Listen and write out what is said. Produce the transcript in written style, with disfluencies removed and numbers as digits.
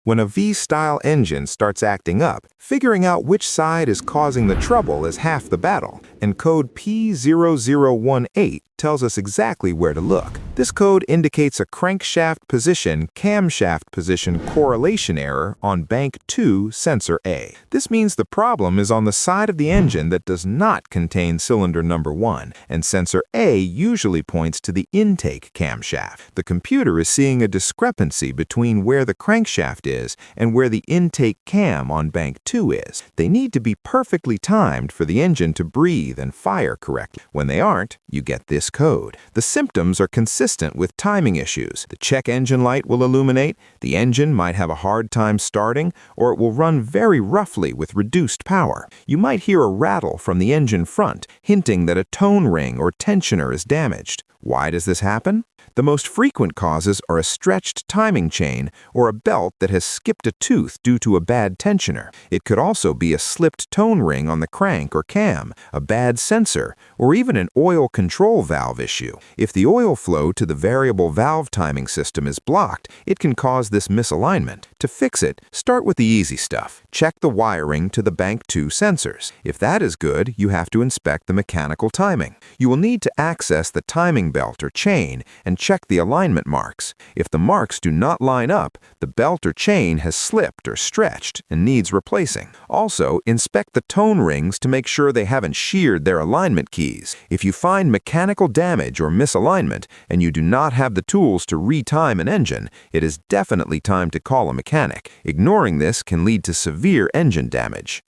When a V-style engine starts acting up, figuring out which side is causing the trouble is half the battle, and code P0018 tells us exactly where to look. This code indicates a crankshaft position, camshaft position correlation error on bank 2, sensor A. This means the problem is on the side of the engine that does not contain cylinder number 1, and sensor A usually points to the intake camshaft. The computer is seeing a discrepancy between where the crankshaft is and where the intake cam on bank 2 is. They need to be perfectly timed for the engine to breathe and fire correctly. When they aren't, you get this code. The symptoms are consistent with timing issues. The check engine light will illuminate, the engine might have a hard time starting, or it will run very roughly with reduced power. You might hear a rattle from the engine front, hinting that a tone ring or tensioner is damaged. Why does this happen? The most frequent causes are a stretched timing chain or a belt that has skipped a tooth due to a bad tensioner. It could also be a slipped tone ring on the crank or cam, a bad sensor, or even an oil control valve issue. If the oil flow to the variable valve timing system is blocked, it can cause this misalignment. To fix it, start with the easy stuff. Check the wiring to the bank 2 sensors. If that is good, you have to inspect the mechanical timing. You will need to access the timing belt or chain and check the alignment marks. If the marks do not line up, the belt or chain has slipped or stretched and needs replacing. Also, inspect the tone rings to make sure they haven't sheared their alignment keys. If you find mechanical damage or misalignment and you do not have the tools to retime an engine, it is definitely time to call a mechanic. Ignoring this can lead to severe engine damage.